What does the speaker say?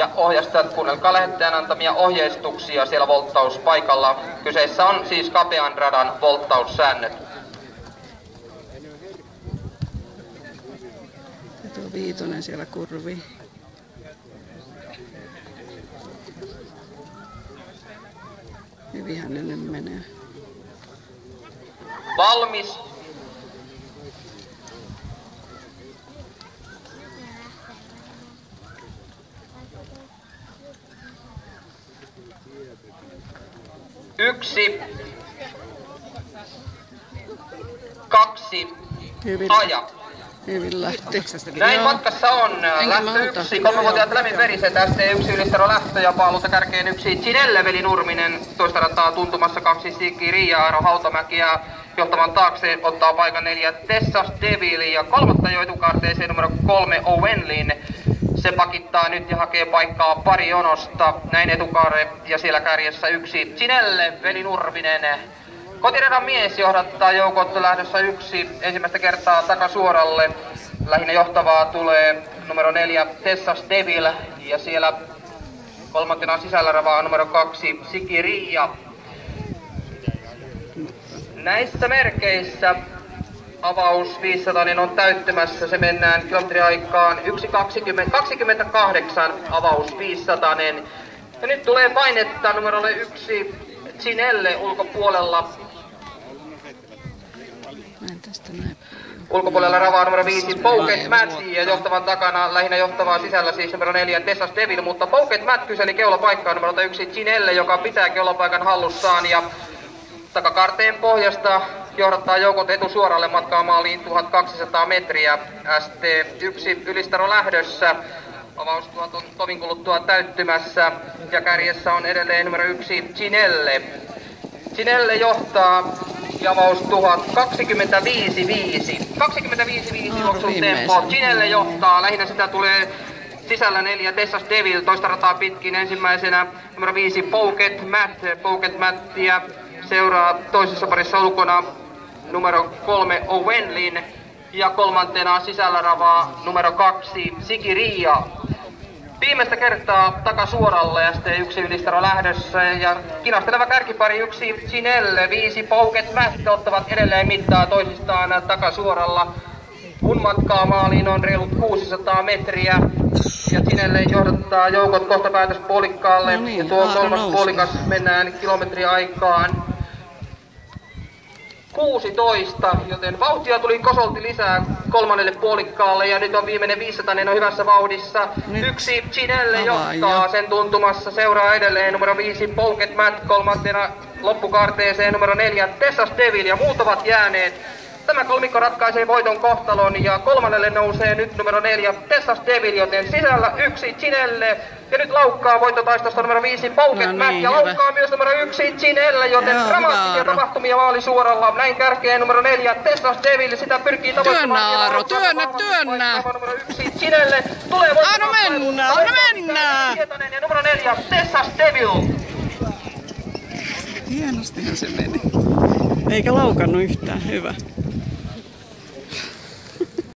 Ja ohjastajat, kuunnelkaa lähettäjän antamia ohjeistuksia siellä volttauspaikalla. Kyseessä on siis kapean radan volttaussäännöt. Ja tuo Viitonen siellä kurvii. Hyvinhän ne nyt menee. Valmis. Yksi. Kaksi. Hyvin. Aja. Hyvin lähti. Näin matkassa on lähtö 1, 3-vuotiaat lämminveriset ST1 Ylistaro lähtö ja paalulta kärkeen 1 Cinelle Veli Nurminen, toista rataa tuntumassa 2 Siki Riia Aaro Hautamäki ja johtavan taakse ottaa paikan 4 Tessas Devil ja kolmatta jo etukaarteeseen numero 3 Owenlin. Se pakittaa nyt ja hakee paikkaa pari jonosta, näin etukaare ja siellä kärjessä 1 Cinelle Veli Nurminen. Kotiradan mies johdattaa joukot lähdössä 1 ensimmäistä kertaa takasuoralle. Lähinnä johtavaa tulee numero 4 Tessas Devil ja siellä kolmantena sisällä ravaa numero 2 Siki Riia. Näissä merkeissä avaus 500 on täyttämässä. Se mennään kilometriaikaan 1.20.28 avaus 500. Ja nyt tulee painetta numerolle 1 Cinelle ulkopuolella. Ulkopuolella ravaa numero 5 Pouket Matt ja johtavan takana lähinnä johtavaa sisällä siis numero 4 Tessas Devil, mutta Pouket Matt kyseli keulapaikkaa numerolta 1 Cinelle, joka pitää keulapaikan hallussaan ja takakarteen pohjasta johdattaa joukot etusuoralle matkaa maaliin 1200 metriä. ST1 Ylistaro lähdössä. Avaustuot on tovin kuluttua täyttymässä ja kärjessä on edelleen numero 1 Cinelle. Cinelle johtaa ja avaus 1000 25.5. 25.5 juoksun tempo. Cinelle johtaa, lähinnä sitä tulee sisällä 4 Tessas Devil, toista rataa pitkin ensimmäisenä numero 5 Pouket Matt. Pouket Mattia seuraa toisessa parissa ulkona numero 3 Owenlin ja kolmantena sisällä ravaa numero 2 Siki Riia. Viimeistä kertaa takasuoralle ST1 Ylistaro lähdössä ja kinasteleva kärkipari 1 Cinelle, 5 Pouket Matt ottavat edelleen mittaa toisistaan takasuoralla. Kun matkaa maaliin on reilut 600 metriä ja Cinelle johdattaa joukot kohta päätöspuolikkaalle. No niin, ja tuo kolmas nousi. puolikas mennään kilometriaikaan 16, joten vauhtia tuli kosolti lisää kolmannelle puolikkaalle ja nyt on viimeinen 500, on hyvässä vauhdissa. Nyt 1 Cinelle avaa johtaa jo. sen tuntumassa, seuraa edelleen numero 5 Pouket Matt, kolmantena loppukaarteeseen numero 4 Tessas Devil ja muut ovat jääneet. Tämä kolmikko ratkaisee voiton kohtalon ja kolmannelle nousee nyt numero 4 Tessas Devil, joten sisällä 1 Cinelle ja nyt laukkaa voittotaistosta numero 5 Pouket No Matt niin, ja hyvä. laukkaa myös numero 1 Cinelle, joten Joo, dramaattisia hyvä, Aaro. tapahtumia vaalisuoralla. Näin kärkeen numero 4 Tessas Devil, sitä pyrkii tavoittamaan. Työnnä, Aaro, työnnä. Numero 1 Cinelle tulee Anna mennä! Ja numero 4 Tessas Devil. Hienostihan se meni. Eikä laukannut yhtään. Hyvä.